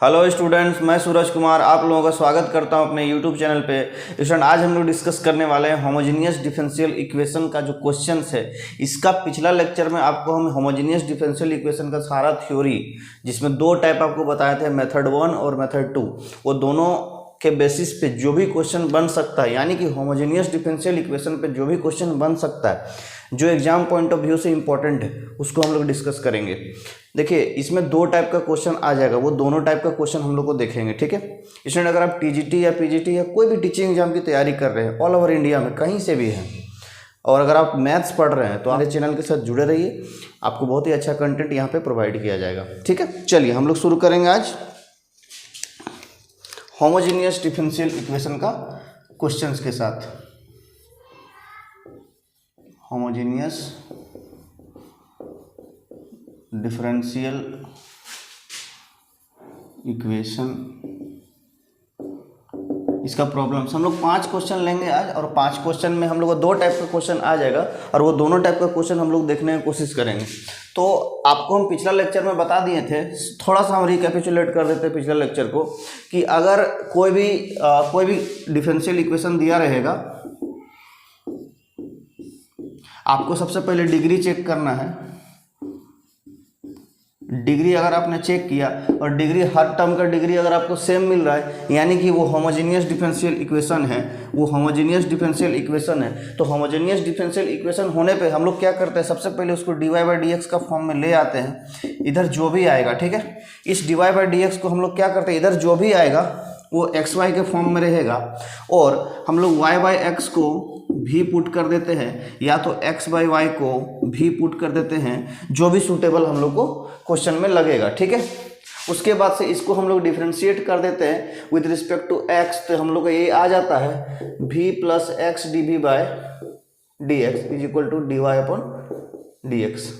Hello students, मैं सूरज कुमार आप लोगों का स्वागत करता हूं अपने यूट्यूब चैनल पे। स्टूडेंट, आज हम लोग डिस्कस करने वाले हैं होमोजेनियस डिफरेंशियल इक्वेशन का जो क्वेश्चंस है। इसका पिछला लेक्चर में आपको हम होमोजेनियस डिफरेंशियल इक्वेशन का सारा थ्योरी, जिसमें दो टाइप आपको बताए थे, मेथड 1 और मेथड 2, वो दोनों के बेसिस पे जो भी क्वेश्चन बन सकता है, यानी कि होमोजेनियस डिफरेंशियल इक्वेशन पे जो भी क्वेश्चन बन सकता है, जो एग्जाम पॉइंट ऑफ व्यू से इंपॉर्टेंट है, उसको हम लोग डिस्कस करेंगे। देखिए, इसमें दो टाइप का क्वेश्चन आ जाएगा, वो दोनों टाइप का क्वेश्चन हम लोग को देखेंगे, ठीक है। इसमें अगर आप टीजीटी या पीजीटी या कोई भी टीचिंग एग्जाम की तैयारी कर रहे हैं, ऑल ओवर इंडिया में कहीं से भी हैं, और अगर आप मैथ्स पढ़ रहे हैं तो हमारे चैनल के साथ जुड़े रहिए, आपको बहुत ही अच्छा कंटेंट यहाँ पे प्रोवाइड किया जाएगा, ठीक है। चलिए हम लोग शुरू करेंगे आज होमोजेनियस डिफरेंशियल इक्वेशन का क्वेश्चंस के साथ। होमोजेनियस डिफरेंशियल इक्वेशन, इसका प्रॉब्लम्स हम लोग 5 क्वेश्चन लेंगे आज, और 5 क्वेश्चन में हम लोग को दो टाइप का क्वेश्चन आ जाएगा, और वो दोनों टाइप का क्वेश्चन हम लोग देखने की कोशिश करेंगे। तो आपको हम पिछला लेक्चर में बता दिए थे, थोड़ा सा हम रिकैपिचुलेट कर देते हैं पिछले लेक्चर को, कि अगर कोई भी डिफरेंशियल इक्वेशन दिया रहेगा, आपको सबसे पहले डिग्री चेक करना है। डिग्री अगर आपने चेक किया और डिग्री, हर टर्म का डिग्री अगर आपको सेम मिल रहा है, यानी कि वो होमोजेनियस डिफरेंशियल इक्वेशन है, वो होमोजेनियस डिफरेंशियल इक्वेशन है। तो होमोजेनियस डिफरेंशियल इक्वेशन होने पे हम लोग क्या करते हैं, सबसे पहले उसको dy बाई डी एक्स का फॉर्म में ले आते हैं। इधर जो भी आएगा, ठीक है, इस dy बाई डी एक्स को हम लोग क्या करते हैं, इधर जो भी आएगा वो एक्स वाई के फॉर्म में रहेगा, और हम लोग y बाई एक्स को भी पुट कर देते हैं, या तो x बाई वाई को भी पुट कर देते हैं, जो भी सूटेबल हम लोग को क्वेश्चन में लगेगा, ठीक है। उसके बाद से इसको हम लोग डिफ्रेंशिएट कर देते हैं विद रिस्पेक्ट टू x, तो हम लोग का ये आ जाता है v plus x d v by D x is equal to d y upon d x,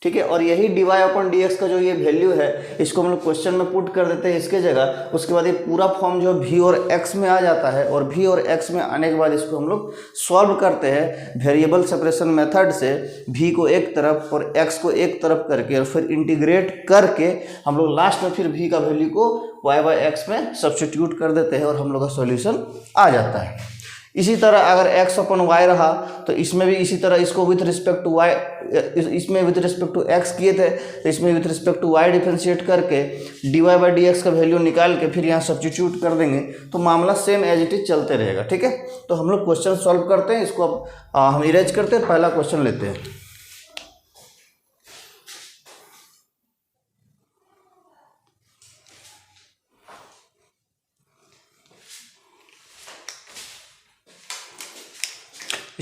ठीक है। और यही dy अपॉन डी एक्स का जो ये वैल्यू है, इसको हम लोग क्वेश्चन में पुट कर देते हैं इसके जगह। उसके बाद ये पूरा फॉर्म जो v और x में आ जाता है, और v और x में आने के बाद इसको हम लोग सॉल्व करते हैं वेरिएबल सेपरेशन मेथड से, v को एक तरफ और x को एक तरफ करके, और फिर इंटीग्रेट करके हम लोग लास्ट में फिर v का वैल्यू को y बाई एक्स में सब्स्टिट्यूट कर देते हैं, और हम लोग का सॉल्यूशन आ जाता है। इसी तरह अगर x अपन y रहा, तो इसमें भी इसी तरह इसको विथ रिस्पेक्ट टू y, इसमें विथ रिस्पेक्ट टू x किए थे, तो इसमें with respect to y differentiate करके dy बाई डी एक्स का वैल्यू निकाल के फिर यहाँ सब्स्टिट्यूट कर देंगे, तो मामला सेम एज इट इज चलते रहेगा, ठीक है। तो हम लोग क्वेश्चन सॉल्व करते हैं, इसको अब हम इरेज करते हैं, पहला क्वेश्चन लेते हैं।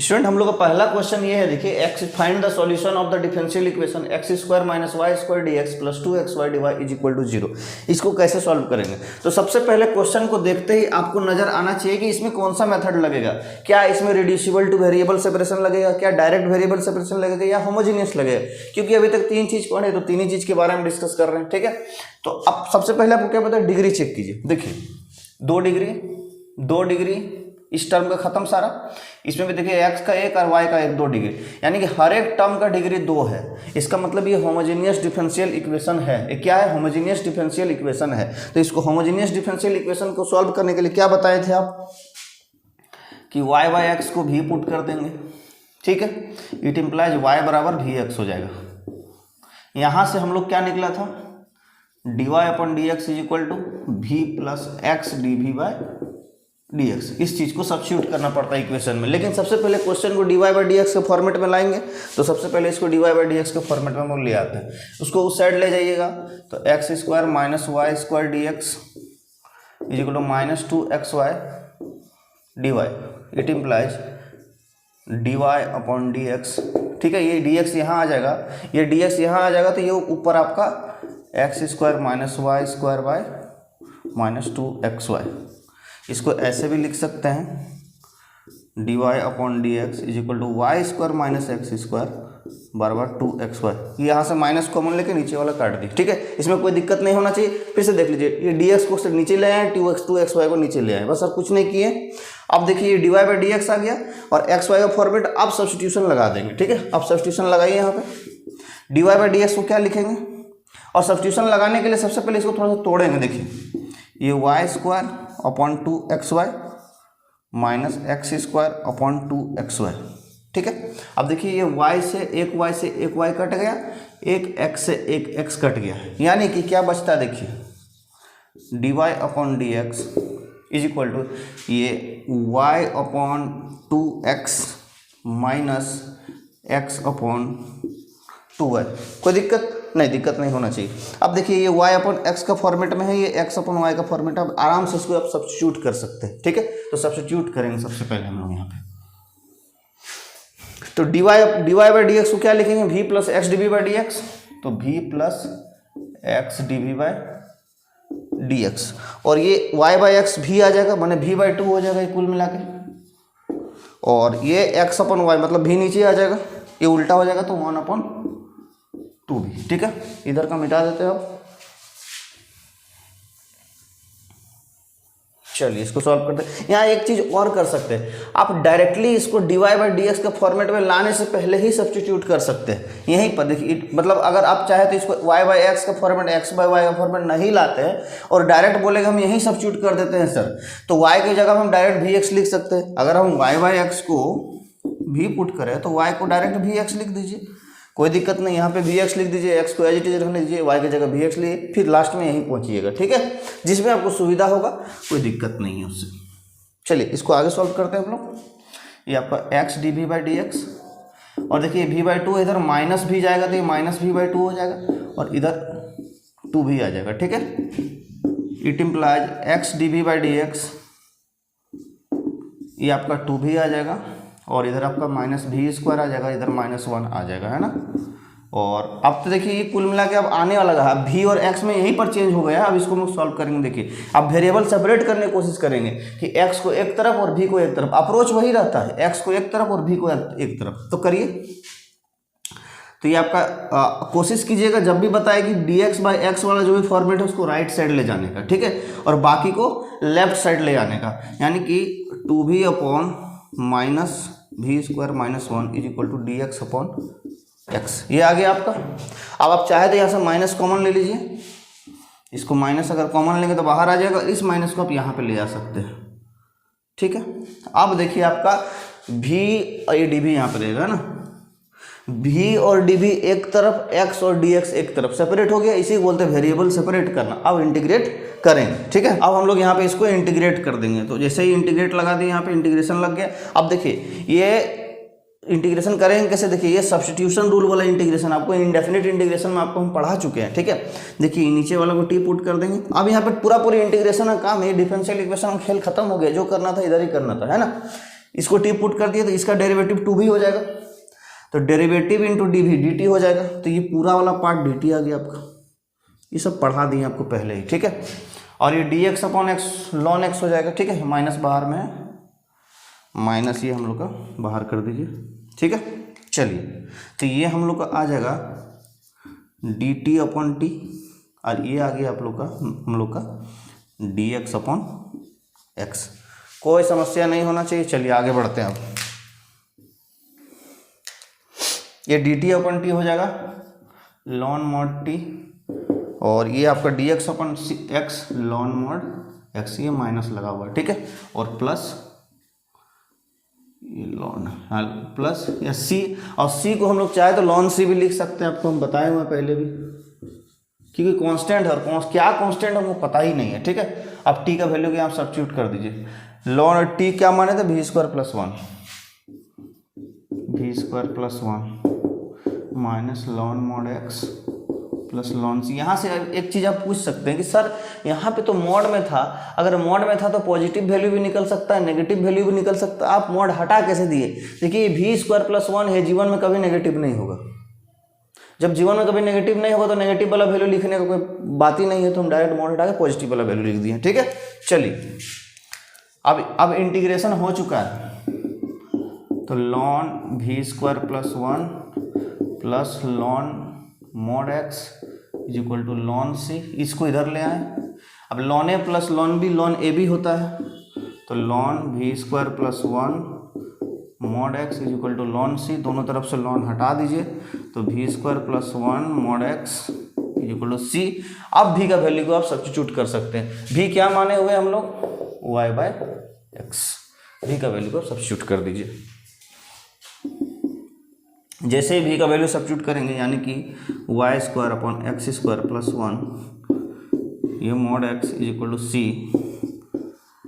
स्टूडेंट, हम लोग का पहला क्वेश्चन ये है, देखिए, x find the solution of the differential equation x square minus y square d x plus 2xy dy is equal to 0। इसको कैसे सॉल्व करेंगे? तो सबसे पहले क्वेश्चन को देखते ही आपको नजर आना चाहिए कि इसमें कौन सा मेथड लगेगा। क्या इसमें रिड्यूसिबल टू वेरिएबल सेपरेशन लगेगा, क्या डायरेक्ट वेरिएबल सेपरेशन लगेगा, या होमोजेनियस लगेगा? क्योंकि अभी तक 3 चीज पढ़े, तो 3 ही चीज के बारे में डिस्कस कर रहे हैं, ठीक है। तो अब सबसे पहले आपको क्या पता है, डिग्री चेक कीजिए। देखिए, 2 डिग्री इस टर्म का खत्म सारा, इसमें भी देखिए x का 1 और y का 1, 2 डिग्री, यानी कि हर एक टर्म का डिग्री 2 है। इसका मतलब ये होमोजेनियस डिफरेंशियल इक्वेशन है। ये क्या है? होमोजेनियस डिफरेंशियल इक्वेशन है। तो इसको होमोजेनियस डिफरेंशियल इक्वेशन को सॉल्व करने के लिए क्या बताए थे आप, कि y बाई एक्स को भी पुट कर देंगे, ठीक है। इट इम्प्लाइज y बराबर वी एक्स हो जाएगा। यहाँ से हम लोग क्या निकला था, dy upon d x is equal to v plus x d v by dx। इस चीज को सब्स्टिट्यूट करना पड़ता है इक्वेशन में, लेकिन सबसे पहले क्वेश्चन को dy बाई डी एक्स के फॉर्मेट में लाएंगे। तो सबसे पहले इसको dy बाई डी एक्स के फॉर्मेट में हम ले आते हैं, उसको उस साइड ले जाइएगा, तो x square minus y square d x is equal to minus 2xy dy। It implies dy upon d x, ठीक है। ये dx यहाँ आ जाएगा, ये dx यहाँ आ जाएगा, तो ये ऊपर आपका x square minus y square by minus 2xy। इसको ऐसे भी लिख सकते हैं, dy upon d x is equal to y square minus x square बार बार 2xy, यहाँ से माइनस कॉमन लेके नीचे वाला काट दी, ठीक है। इसमें कोई दिक्कत नहीं होना चाहिए। फिर से देख लीजिए, ये dx को नीचे ले आए, 2xy को नीचे ले आए, बस और कुछ नहीं किए। अब देखिए ये dy/dx आ गया और xy का फॉर्मेट अब सब्स्टिट्यूशन लगा देंगे, ठीक है। अब सब्स्टिट्यूशन लगाइए यहाँ पे, dy/dx को क्या लिखेंगे, और सब्स्टिट्यूशन लगाने के लिए सबसे पहले इसको थोड़ा सा तोड़ेंगे। देखिए ये y² upon 2xy minus x² upon 2xy, ठीक है। अब देखिए ये y से एक y कट गया, एक x से एक x कट गया, यानी कि क्या बचता है, देखिए dy/dx इज इक्वल टू ये y upon 2x minus x upon 2y। कोई दिक्कत नहीं होना चाहिए। अब देखिए ये y अपॉन x का फॉर्मेट में है, ये x अपॉन y का फॉर्मेट है। अब आराम से इसको आप सब्स्टिट्यूट कर सकते हैं, ठीक है। तो सब्स्टिट्यूट करेंगे सबसे पहले हम लोग यहाँ पे। तो dy/dx को क्या लिखेंगे, v प्लस एक्स dv/dx, तो v प्लस एक्स dv/dx, और ये y/x भी आ जाएगा, माने v/2 हो जाएगा ये कुल मिला के, और ये x अपॉन y मतलब v नीचे आ जाएगा, ये उल्टा हो जाएगा तो 1/2 भी, ठीक है। इधर का मिटा देते हैं अब। चलिए इसको सॉल्व करते हैं। यहाँ एक चीज़ और कर सकते हैं, आप डायरेक्टली इसको dy/dx के फॉर्मेट में लाने से पहले ही सब्स्टिट्यूट कर सकते हैं यहीं पर। देखिए मतलब अगर आप चाहे तो इसको y/x का फॉर्मेट x/y का फॉर्मेट नहीं लाते हैं और डायरेक्ट बोलेगा हम यहीं सब्स्टिट्यूट कर देते हैं सर, तो y की जगह हम डायरेक्ट vx लिख सकते हैं। अगर हम y/x को v पुट करें तो y को डायरेक्ट vx लिख दीजिए, कोई दिक्कत नहीं। यहाँ पे vx लिख दीजिए, x को एज इट इज रख लीजिए, y की जगह vx लिए, फिर लास्ट में यहीं पहुँचिएगा, ठीक है। जिसमें आपको सुविधा होगा, कोई दिक्कत नहीं है उससे। चलिए इसको आगे सॉल्व करते हैं हम लोग। ये आपका x dv/dx, और देखिए v/2 इधर माइनस भी जाएगा तो ये माइनस v/2 हो जाएगा, और इधर 2 भी आ जाएगा, ठीक है। इट इम्प्लाइज x dv/dx, ये आपका 2 भी आ जाएगा, और इधर आपका माइनस v² आ जाएगा, इधर -1 आ जाएगा, है ना। और अब तो देखिए ये कुल मिला के अब आने वाला है, अब v और x में यहीं पर चेंज हो गया। अब इसको हम लोग सॉल्व करेंगे। देखिए अब वेरिएबल सेपरेट करने की कोशिश करेंगे कि x को एक तरफ और v को एक तरफ, अप्रोच वही रहता है, x को एक तरफ और v को एक तरफ। तो करिए, तो ये आपका कोशिश कीजिएगा जब भी बताए कि dx/x वाला जो भी फॉर्मेट है उसको राइट साइड ले जाने का, ठीक है, और बाकी को लेफ्ट साइड ले जाने का, यानी कि 2v upon minus v² -1 is equal to dx upon x, ये आ गया आपका। अब आप चाहे तो यहाँ से माइनस कॉमन ले लीजिए, इसको माइनस अगर कॉमन लेंगे तो बाहर आ जाएगा, इस माइनस को आप यहाँ पे ले जा सकते हैं, ठीक है। अब देखिए आपका v और ये dv यहाँ पे रहेगा ना, v और dv एक तरफ, x और dx एक तरफ, सेपरेट हो गया, इसी को बोलते हैं वेरिएबल सेपरेट करना। अब इंटीग्रेट करेंगे, ठीक है। अब हम लोग यहाँ पे इसको इंटीग्रेट कर देंगे, तो जैसे ही इंटीग्रेट लगा दिए, यहाँ पे इंटीग्रेशन लग गया। अब देखिए ये इंटीग्रेशन करेंगे कैसे, देखिए ये सब्स्टिट्यूशन रूल वाला इंटीग्रेशन आपको इंडेफिनिट इंटीग्रेशन में आपको हम पढ़ा चुके हैं, ठीक है। देखिए नीचे वाला को t पुट कर देंगे। अब यहाँ पे पूरी इंटीग्रेशन का काम है, डिफरेंशियल इक्वेशन का खेल खत्म हो गया, जो करना था इधर ही करना था, है ना। इसको t पुट कर दिया तो इसका डेरिवेटिव 2 भी हो जाएगा, तो डेरिवेटिव इंटू dv dt हो जाएगा, तो ये पूरा वाला पार्ट dt आ गया आपका। ये सब पढ़ा दिए आपको पहले ही, ठीक है। और ये dx upon x ln x हो जाएगा, ठीक है। माइनस बाहर में है, माइनस ये हम लोग का बाहर कर दीजिए, ठीक है। चलिए तो ये हम लोग का आ जाएगा dt अपॉन t, और ये आ गया आप लोग का हम लोग का dx अपॉन x। कोई समस्या नहीं होना चाहिए। चलिए आगे बढ़ते हैं। अब ये dt अपॉन t हो जाएगा ln mod t, और ये आपका dx upon x ln mod x, ये माइनस लगा हुआ है, ठीक है, और प्लस ये ln प्लस या c, और c को हम लोग चाहे तो ln c भी लिख सकते हैं, आपको हम बताए हुए पहले भी, क्योंकि कांस्टेंट है और क्या कांस्टेंट है वो पता ही नहीं है, ठीक है। अब t का वैल्यू क्या आप सब्स्टिट्यूट कर दीजिए। ln t क्या माने थे, v² + 1, v² + 1 minus ln mod x plus ln c। यहाँ से एक चीज़ आप पूछ सकते हैं कि सर यहाँ पे तो मॉड में था, अगर मॉड में था तो पॉजिटिव वैल्यू भी निकल सकता है, नेगेटिव वैल्यू भी निकल सकता है, आप मॉड हटा कैसे दिए। देखिए v² + 1 है, जीवन में कभी नेगेटिव नहीं होगा। जब जीवन में कभी नेगेटिव नहीं होगा तो नेगेटिव वाला वैल्यू लिखने का कोई बात ही नहीं है, तो हम डायरेक्ट मॉड हटा के पॉजिटिव वाला वैल्यू लिख दिए, ठीक है। चलिए अब इंटीग्रेशन हो चुका है, तो ln v² + 1 plus lawn mod x is equal to lon C, इसको इधर ले आए। अब lon A plus lon B, lon A भी होता है, तो lon V square plus 1 mod x is equal to lon C, दोनों तरफ से लॉन हटा दीजिए, तो V square plus 1 mod x is equal to सी। अब भी का वैल्यू को आप सब्स्टिट्यूट कर सकते हैं। भी क्या माने हुए हम लोग, वाई बाय एक्स, भी का वैल्यू को आप सब्स्टिट्यूट कर दीजिए। जैसे ही भी का वैल्यू सब्स्टिट्यूट करेंगे, यानी कि Y square upon X square plus 1, ये mod x is equal to C,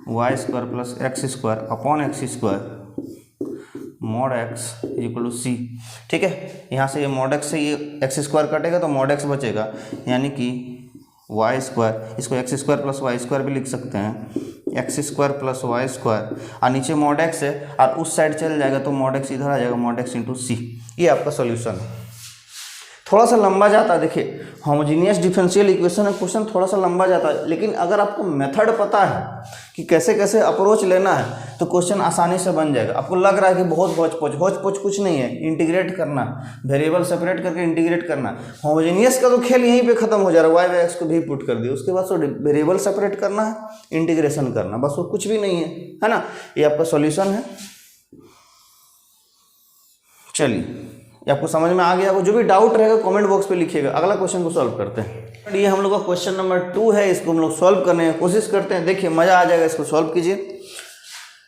Y square plus X square upon X square mod x is equal to C. ठीक है, यहाँ से ये मॉड एक्स से ये एक्स स्क्वायर कटेगा तो मॉड एक्स बचेगा, यानी कि वाई स्क्वायर, इसको x square plus y square भी लिख सकते हैं, x square plus y square, और नीचे मॉड एक्स है और उस साइड चल जाएगा तो मॉड एक्स इधर आ जाएगा, मॉड एक्स इंटू सी। ये आपका सॉल्यूशन है। थोड़ा सा लंबा जाता है, देखिए होमोजीनियस डिफरेंशियल इक्वेशन है, क्वेश्चन थोड़ा सा लंबा जाता है, लेकिन अगर आपको मेथड पता है कि कैसे कैसे अप्रोच लेना है तो क्वेश्चन आसानी से बन जाएगा। आपको लग रहा है कि बहुत होच-पोच कुछ नहीं है, इंटीग्रेट करना, वेरिएबल सेपरेट करके इंटीग्रेट करना। होमोजीनियस का तो खेल यहीं पे खत्म हो जा रहा है, वाई बाय एक्स को भी पुट कर दिया, उसके बाद तो वेरिएबल सेपरेट करना है, इंटीग्रेशन करना, बस वो कुछ भी नहीं है ना। ये आपका सॉल्यूशन है। चलिए, ये आपको समझ में आ गया। जो भी डाउट रहेगा कमेंट बॉक्स पे लिखिएगा। अगला क्वेश्चन को सॉल्व करते हैं। ये हम लोग का क्वेश्चन नंबर 2 है, इसको हम लोग सॉल्व करने की कोशिश करते हैं। देखिए मज़ा आ जाएगा, इसको सॉल्व कीजिए।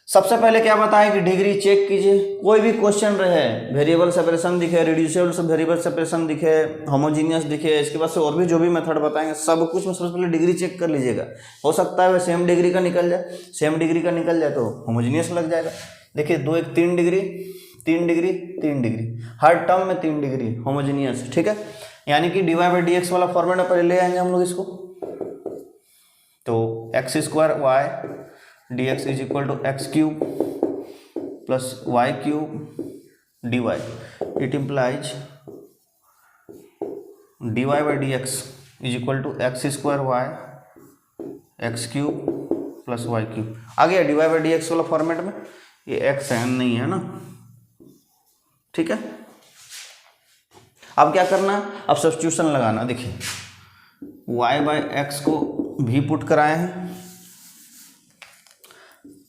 सबसे पहले क्या बताएं कि डिग्री चेक कीजिए। कोई भी क्वेश्चन रहे, वेरिएबल सेपरेशन दिखे, रिड्यूसिबल से वेरिएबल सेपरेशन दिखे, होमोजीनियस दिखे, इसके बाद से और भी जो भी मेथड बताएंगे सब कुछ में सबसे पहले डिग्री चेक कर लीजिएगा। हो सकता है वह सेम डिग्री का निकल जाए, सेम डिग्री का निकल जाए तो होमोजीनियस लग जाएगा। देखिए 2 1 3 डिग्री, 3 डिग्री, 3 डिग्री, हर टर्म में 3 डिग्री होमोजीनियस। ठीक है, यानी कि D Y by D X वाला फॉर्मेट में पहले ले आएंगे हम लोग इसको। तो x square Y D x is equal to X cube plus Y cube D Y. It implies D Y by D x is equal to X square Y X cube plus Y cube. आ गया D Y by D X वाला format में। ये x N नहीं है ना, ठीक है। अब क्या करना, अब सब्स्टिट्यूशन लगाना। देखिए y बाय एक्स को भी पुट कराए हैं,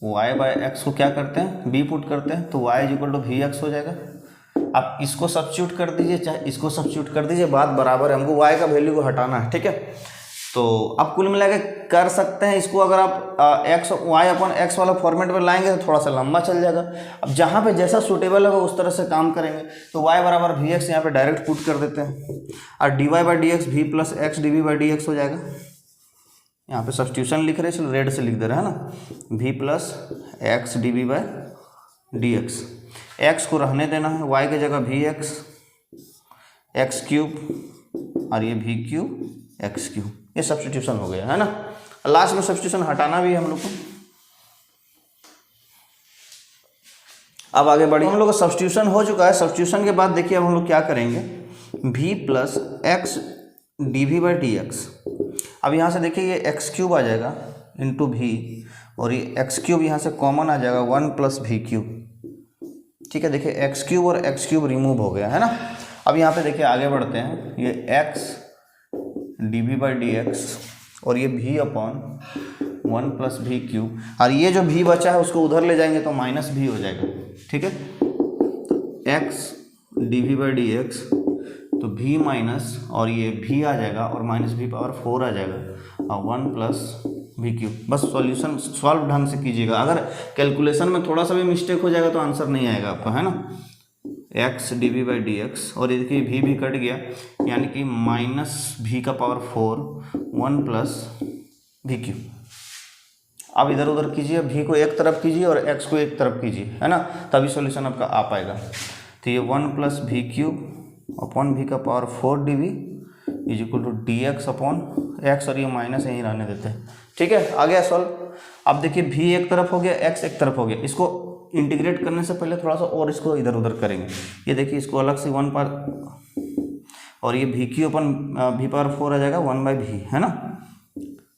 y बाय एक्स को क्या करते हैं, b पुट करते हैं, तो y is equal to v x हो जाएगा। अब इसको सब्स्टिट्यूट कर दीजिए, चाहे इसको सब्स्टिट्यूट कर दीजिए, बात बराबर है, हमको y का वैल्यू को हटाना है। ठीक है, तो अब कुल मिला के कर सकते हैं इसको। अगर आप एक्स वाई अपॉन एक्स वाला फॉर्मेट में लाएंगे तो थोड़ा सा लंबा चल जाएगा। अब जहाँ पे जैसा सूटेबल होगा उस तरह से काम करेंगे। तो y बराबर वी एक्स यहाँ पे डायरेक्ट पुट कर देते हैं, और d Y by D x v plus x d v by D x हो जाएगा। यहाँ पे सब्स्टिट्यूशन लिख रहे हैं, चलो रेड से लिख दे रहे हैं ना, v plus x d v by D x. X को रहने देना है, y की जगह वी एक्स एक्स क्यूब और ये वी क्यूब एक्स क्यूब। ये सब्स्टिट्यूशन हो गया है ना। लास्ट में सब्स्टिट्यूशन हटाना भी है हम लोग को। अब आगे बढ़िए, हम लोग का सब्स्टिट्यूशन हो चुका है। सब्स्टिट्यूशन के बाद देखिए अब हम लोग क्या करेंगे, v plus x d v by D x. अब यहाँ से देखिए ये एक्स क्यूब आ जाएगा इंटू वी, और ये एक्स क्यूब यहाँ से कॉमन आ जाएगा 1 प्लस वी क्यूब। ठीक है, देखिए एक्स क्यूब और एक्स क्यूब रिमूव हो गया है ना। अब यहाँ पे देखिए आगे बढ़ते हैं, ये x d v by D x और ये v upon 1 plus v cube, और ये जो v बचा है उसको उधर ले जाएंगे तो माइनस v हो जाएगा। ठीक है, x d v by D x तो v माइनस, और ये v आ जाएगा और माइनस v पावर 4 आ जाएगा, और 1 प्लस वी क्यूब। बस सॉल्यूशन सॉल्व ढंग से कीजिएगा। अगर कैलकुलेशन में थोड़ा सा भी मिस्टेक हो जाएगा तो आंसर नहीं आएगा आपका, है ना। X d v by D x, और ये देखिए v भी कट गया, यानी कि माइनस v का पावर 4 1 प्लस वी क्यूब। अब इधर उधर कीजिए, v को एक तरफ कीजिए और x को एक तरफ कीजिए, है ना, तभी सॉल्यूशन आपका आ पाएगा। तो ये 1 plus v cube upon v का power 4 d v is equal to d x upon x, और ये माइनस यहीं रहने देते हैं। ठीक है, आ गया सॉल्व। अब देखिए v एक तरफ हो गया, x एक तरफ हो गया। इसको इंटीग्रेट करने से पहले थोड़ा सा और इसको इधर उधर करेंगे। ये देखिए इसको अलग से 1 पर, और ये v cube upon v power 4 आ जाएगा 1 बाई वी, है ना,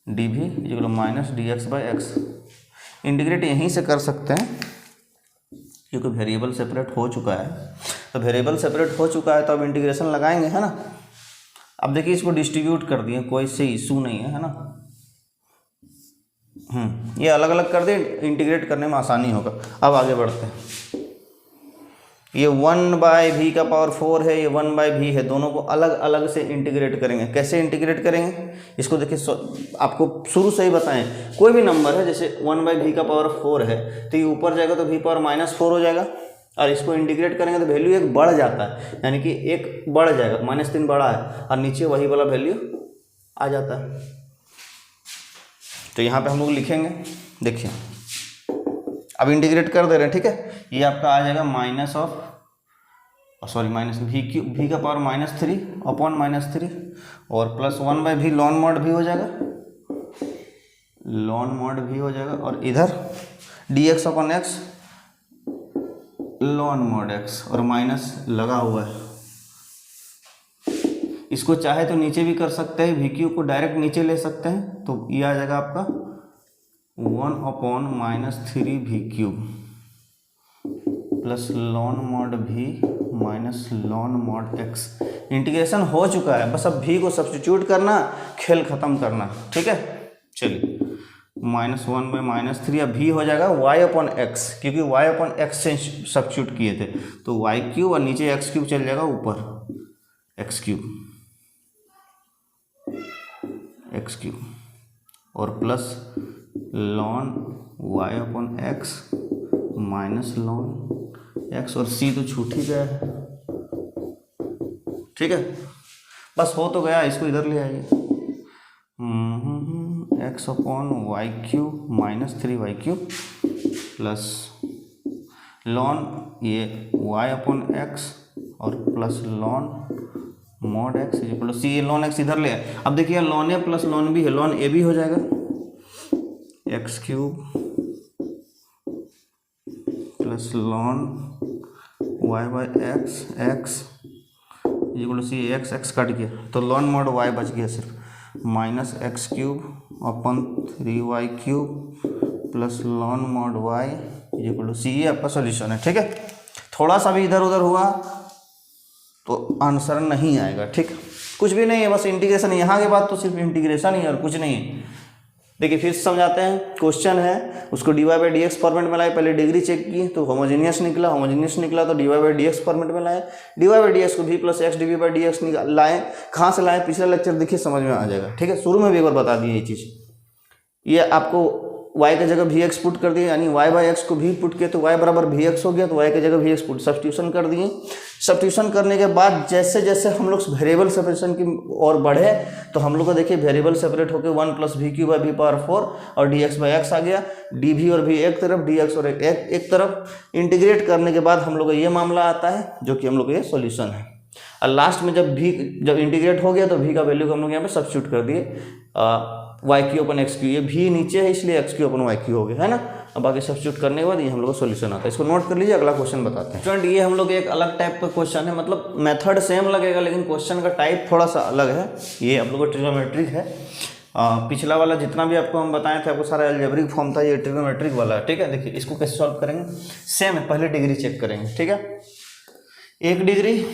d v equal minus d x by x. Integrate यहीं से कर सकते हैं, क्योंकि वेरिएबल सेपरेट हो चुका है। तो वेरिएबल सेपरेट हो चुका है तो अब इंटीग्रेशन लगाएंगे, है ना। अब देखिए इसको डिस्ट्रीब्यूट कर दिए, कोई से इशू नहीं है ना। ये अलग अलग कर दिए, इंटीग्रेट करने में आसानी होगा। अब आगे बढ़ते हैं। ये 1/v⁴ है, ये 1/v है, दोनों को अलग अलग से इंटीग्रेट करेंगे। कैसे इंटीग्रेट करेंगे इसको देखिए, आपको शुरू से ही बताएं, कोई भी नंबर है जैसे 1/v⁴ है तो ये ऊपर जाएगा तो v⁻⁻4 हो जाएगा, और इसको इंटीग्रेट करेंगे तो वैल्यू एक बढ़ जाता है, यानी कि एक बढ़ जाएगा, -3 बड़ा है और नीचे वही वाला वैल्यू आ जाता है। तो यहाँ पे हम लोग लिखेंगे, देखिए अब इंटीग्रेट कर दे रहे हैं, ठीक है। ये आपका आ जाएगा माइनस v⁻³ अपॉन -3 और plus 1/v ln mod v हो जाएगा, ln mod v हो जाएगा, और इधर dx/x ln mod x और माइनस लगा हुआ है। इसको चाहे तो नीचे भी कर सकते हैं, vq को डायरेक्ट नीचे ले सकते हैं, तो ये आ जाएगा आपका 1/-3 v³ plus ln mod v minus ln mod x। Integration हो चुका है, बस अब v को सब्स्टिट्यूट करना, खेल खत्म करना, ठीक है। चलिए -1/-3 अब v हो जाएगा y/x, क्योंकि y/x से सब्स्टिट्यूट किए थे तो y³ और नीचे x³ चल जाएगा ऊपर, x³ और plus ln y/x minus ln x, और c तो छूट ही गया है, ठीक है। बस हो तो गया, इसको इधर ले आइए, x/y³ -3y³ प्लस ln ये y/x और plus ln mod x equal to c, ln x इधर ले आए। अब देखिए ln a plus ln b है, ln a भी हो जाएगा, x³ plus ln y/x x equal to c, x कट गया तो ln mod y बच गया सिर्फ, -x³ upon 3y³ plus ln mod y equal to c। ये आपका सॉल्यूशन है, ठीक है। थोड़ा सा भी इधर उधर हुआ तो आंसर नहीं आएगा, ठीक। कुछ भी नहीं है, बस इंटीग्रेशन। यहाँ के बाद तो सिर्फ इंटीग्रेशन ही है और कुछ नहीं है। देखिए फिर समझाते हैं, क्वेश्चन है उसको dy/dx फॉर्मेट में लाए, पहले डिग्री चेक की तो होमोजेनियस निकला तो dy/dx फॉर्मेट में लाए, dy/dx को v + x dv/dx लाए। कहाँ से लाए, पिछला लेक्चर देखिए, समझ में आ जाएगा, ठीक है। शुरू में भी एक बार बता दिए ये चीज़। ये आपको y की जगह vx पुट कर दिए, यानी y/x को v पुट किया तो y बराबर vx हो गया, तो y की जगह vx पुट सब्स्टिट्यूशन कर दिए। सब्स्टिट्यूशन करने के बाद जैसे जैसे हम लोग वेरिएबल सेपरेशन की ओर बढ़े तो हम लोग को देखिए वेरिएबल सेपरेट होकर 1 + v³ और dx/x आ गया, dv और v एक तरफ, dx और एक तरफ। इंटीग्रेट करने के बाद हम लोग का ये मामला आता है जो कि हम लोग का ये सॉल्यूशन है। और लास्ट में जब इंटीग्रेट हो गया तो v का वैल्यू को हम लोग यहाँ पे सब्स्टिट्यूट कर दिए, y³/x³। ये v नीचे है इसलिए x³ हो गया, है ना। अब बाकी सब्स्टिट्यूट करने के बाद ये हम लोग का सॉल्यूशन आता है। इसको नोट कर लीजिए, अगला क्वेश्चन बताते हैं। स्टूडेंट ये हम लोग एक अलग टाइप का क्वेश्चन है, मतलब मेथड सेम लगेगा लेकिन क्वेश्चन का टाइप थोड़ा सा अलग है। ये आप लोग का ट्रिग्नोमेट्रिक है। पिछला वाला जितना भी आपको हम बताए थे, आपको सारा अलजेब्रिक फॉर्म था, ये ट्रिग्नोमेट्रिक वाला है, ठीक है। देखिए इसको कैसे सॉल्व करेंगे, सेम है, पहले डिग्री चेक करेंगे, ठीक है। 1 डिग्री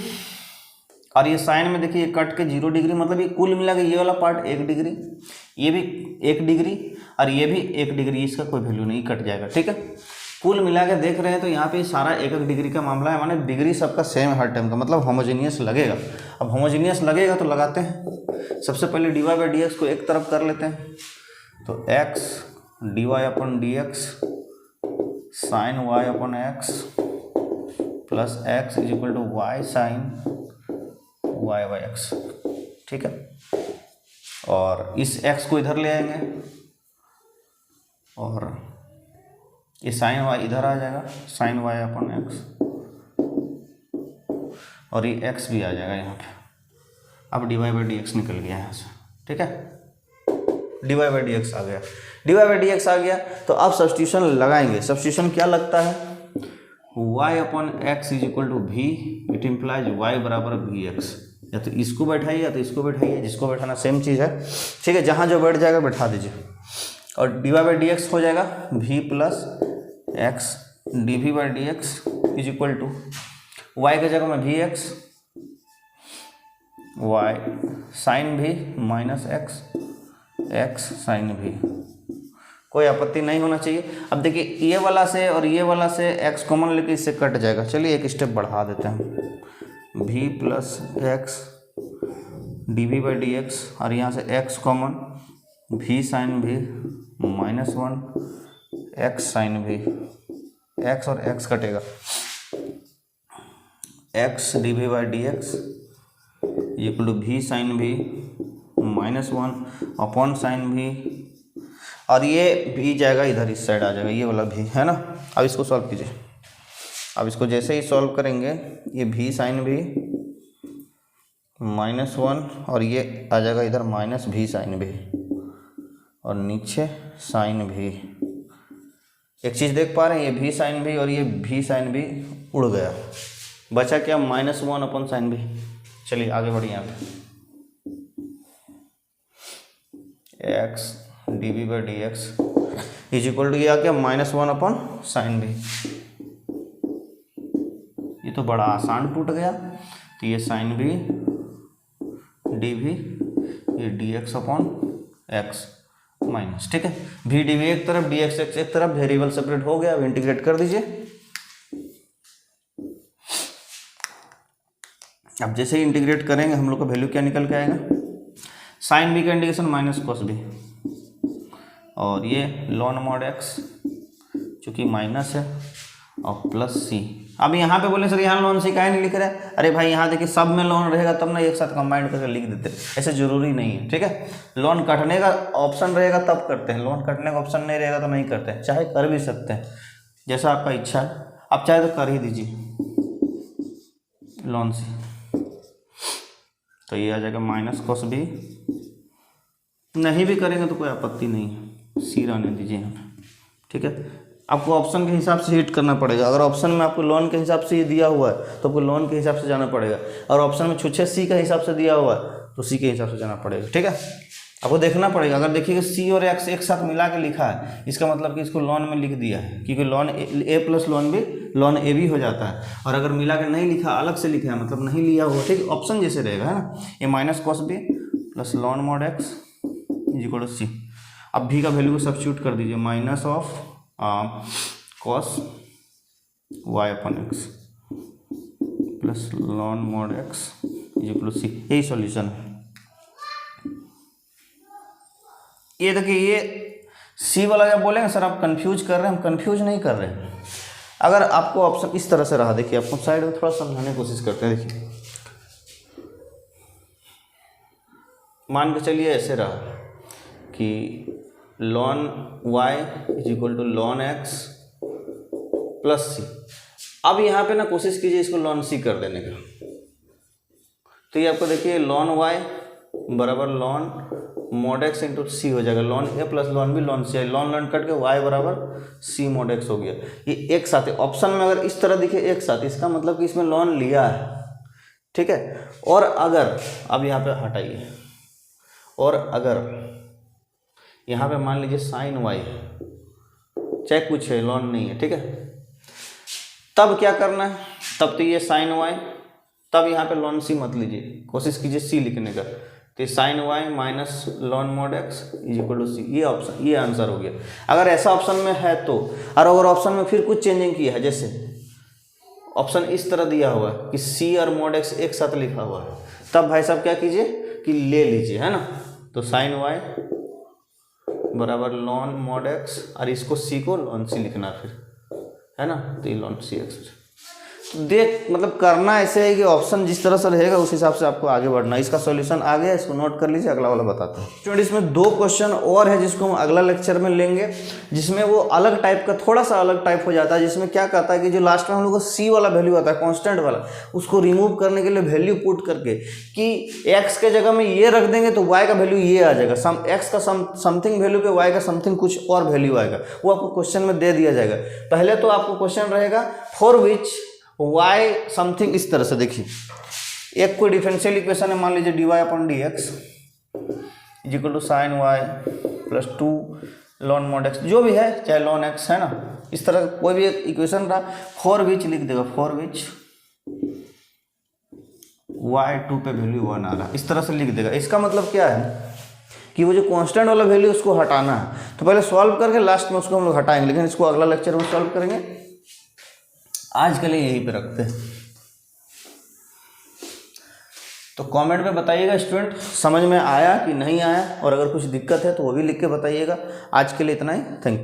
और ये साइन में देखिए कट के 0 डिग्री, मतलब ये कुल मिला के ये वाला पार्ट 1 डिग्री, ये भी 1 डिग्री और ये भी 1 डिग्री, इसका कोई वैल्यू नहीं, कट जाएगा, ठीक है। कुल मिला के देख रहे हैं तो यहाँ पे सारा 1 डिग्री का मामला है, माने डिग्री सबका सेम है हर टाइम का, मतलब होमोजेनियस लगेगा। अब होमोजेनियस लगेगा तो लगाते हैं। सबसे पहले dy/dx को एक तरफ कर लेते हैं, तो x dy/dx sin y/x plus x equal to y sin y/x, ठीक है। और इस x को इधर ले आएंगे और ये sin y इधर आ जाएगा, sin y/x, और ये x भी आ जाएगा यहाँ पे। अब dy/dx निकल गया यहाँ से, ठीक है। dy/dx आ गया, dy/dx आ गया तो अब सब्स्टिट्यूशन लगाएंगे। सब्स्टिट्यूशन क्या लगता है, y/x equal to v, it implies y बराबर vx। या तो इसको बैठाइए या तो इसको बैठाइए, जिसको बैठाना सेम चीज़ है, ठीक है। जहाँ जो बैठ जाएगा बैठा दीजिए, और dy/dx हो जाएगा v + x d v by D x is equal to y की जगह में v x y sine v minus x x sine v, कोई आपत्ति नहीं होना चाहिए। अब देखिए ये वाला से और ये वाला से x कॉमन लेके इससे कट जाएगा। चलिए एक स्टेप बढ़ा देते हैं, v plus x d v by D x और यहाँ से x common v sine v minus 1 x sine v, x और x कटेगा, x d v by D x equal to v sine v minus 1 upon sine v, और ये भी जाएगा इधर, इस साइड आ जाएगा ये वाला भी, है ना। अब इसको सॉल्व कीजिए। अब इसको जैसे ही सॉल्व करेंगे ये भी साइन भी माइनस 1 और ये आ जाएगा इधर माइनस भी साइन भी और नीचे साइन भी। एक चीज़ देख पा रहे हैं, ये भी साइन भी और ये भी साइन भी उड़ गया, बचा क्या माइनस 1 अपॉन साइन भी। चलिए आगे बढ़िए। यहाँ पे x d v by D x is equal to आ गया माइनस 1 अपॉन साइन भी। ये तो बड़ा आसान टूट गया, तो ये साइन भी डी वी, ये D x upon x minus, ठीक है। भी डी वी एक तरफ, डी एक्स एक्स एक तरफ, वेरिएबल सेपरेट हो गया। अब इंटीग्रेट कर दीजिए। अब जैसे ही इंटीग्रेट करेंगे हम लोग का वैल्यू क्या निकल के आएगा, साइन बी का इंटीग्रेशन माइनस कॉस बी और ये लॉन मॉड एक्स चूँकि माइनस है और प्लस सी। अब यहाँ पे बोले सर यहाँ लॉन सी काहे नहीं लिख रहा है, अरे भाई यहाँ देखिए सब में लॉन रहेगा तब ना एक साथ कंबाइंड करके लिख देते, ऐसे जरूरी नहीं है, ठीक है। लॉन कटने का ऑप्शन रहेगा तब करते हैं, लॉन कटने का ऑप्शन नहीं रहेगा तो नहीं करते हैं, चाहे कर भी सकते हैं जैसा आपका इच्छा है, आप चाहे तो कर ही दीजिए लॉन सी। तो ये आ जाएगा माइनस कॉस बी, नहीं भी करेंगे तो कोई आपत्ति नहीं है, सी रहने दीजिए यहाँ पे, ठीक है। आपको ऑप्शन के हिसाब से हिट करना पड़ेगा। अगर ऑप्शन में आपको लॉन के हिसाब से ये दिया हुआ है तो आपको लॉन के हिसाब से जाना पड़ेगा, और ऑप्शन में छुच्छे सी के हिसाब से दिया हुआ है तो सी के हिसाब से जाना पड़ेगा, ठीक है। आपको देखना पड़ेगा। अगर देखिएगा सी और एक्स एक साथ मिला के लिखा है, इसका मतलब कि इसको लॉन में लिख दिया है, क्योंकि lawn A plus lon B lon A भी हो जाता है। और अगर मिला के नहीं लिखा, अलग से लिखा है, मतलब नहीं लिया हुआ, ठीक, ऑप्शन जैसे रहेगा, है ना। ये minus cos b plus lawn mod x is equal to सी। अब भी का वैल्यू को सब्स्टिट्यूट कर दीजिए, माइनस ऑफ कॉस वाई अपन x plus lawn mod x is equal to c. यही सॉल्यूशन है। ये देखिए, ये सी वाला जब बोलेंगे सर आप कंफ्यूज कर रहे हैं, हम कंफ्यूज नहीं कर रहे हैं। अगर आपको ऑप्शन इस तरह से रहा, देखिए आपको साइड में थोड़ा समझाने की कोशिश करते हैं। देखिए मान के चलिए ऐसे रहा कि ln y is equal to ln x plus c. अब यहाँ पे ना कोशिश कीजिए इसको लॉन सी कर देने का, तो ये आपको देखिए लॉन वाई बराबर लॉन मॉड एक्स इंटू सी हो जाएगा, lawn A plus lon B lawn C, lawn lawn cut के वाई बराबर सी मॉड एक्स हो गया। ये एक साथ है। ऑप्शन में अगर इस तरह दिखे एक साथ, इसका मतलब कि इसमें लॉन लिया है, ठीक है। और अगर अब यहाँ पे हटाइए, और अगर यहाँ पे मान लीजिए साइन वाई चाहे कुछ है, लॉन नहीं है, ठीक है, तब क्या करना है, तब तो ये साइन वाई, तब यहाँ पे लॉन सी मत लीजिए, कोशिश कीजिए सी लिखने का। तो sine y minus ln mod x is equal to c, ये ऑप्शन, ये आंसर हो गया। अगर ऐसा ऑप्शन में है तो, और अगर ऑप्शन में फिर कुछ चेंजिंग किया है, जैसे ऑप्शन इस तरह दिया हुआ है कि सी और मॉड एक्स एक साथ लिखा हुआ है, तब भाई साहब क्या कीजिए कि ले लीजिए, है ना। तो साइन वाई बराबर लॉन मॉड एक्स, और इसको सी को लॉन सी लिखना फिर, है ना। तो ये लॉन सी एक्स देख, मतलब करना ऐसे है कि ऑप्शन जिस तरह से रहेगा उस हिसाब से आपको आगे बढ़ना। इसका सॉल्यूशन आ गया, इसको नोट कर लीजिए, अगला वाला बताते हैं। स्टूडेंट इसमें 2 क्वेश्चन और है जिसको हम अगला लेक्चर में लेंगे, जिसमें वो अलग टाइप का, थोड़ा सा अलग टाइप हो जाता है, जिसमें क्या कहता है कि जो लास्ट में हम लोग को सी वाला वैल्यू आता है कांस्टेंट वाला, उसको रिमूव करने के लिए वैल्यू पुट करके कि एक्स के जगह में ये रख देंगे तो वाई का वैल्यू ये आ जाएगा, एक्स का समथिंग वैल्यू पे वाई का समथिंग कुछ और वैल्यू आएगा, वो आपको क्वेश्चन में दे दिया जाएगा। पहले तो आपको क्वेश्चन रहेगा फॉर विच वाई समथिंग, इस तरह से देखिए, एक कोई डिफरेंशियल इक्वेशन है, मान लीजिए d y upon d x is equal to sine y plus 2 ln mod x जो भी है, चाहे लॉन एक्स है ना, इस तरह कोई भी एक इक्वेशन रहा, फॉर विच लिख देगा, फॉर विच y2 पे वैल्यू 1 आ रहा है, इस तरह से लिख देगा। इसका मतलब क्या है कि वो जो कांस्टेंट वाला वैल्यू उसको हटाना है, तो पहले सॉल्व करके लास्ट में उसको हम लोग हटाएंगे, लेकिन इसको अगला लेक्चर में सॉल्व करेंगे। आज के लिए यहीं पे रखते हैं। तो कमेंट में बताइएगा स्टूडेंट समझ में आया कि नहीं आया, और अगर कुछ दिक्कत है तो वो भी लिख के बताइएगा। आज के लिए इतना ही, थैंक यू।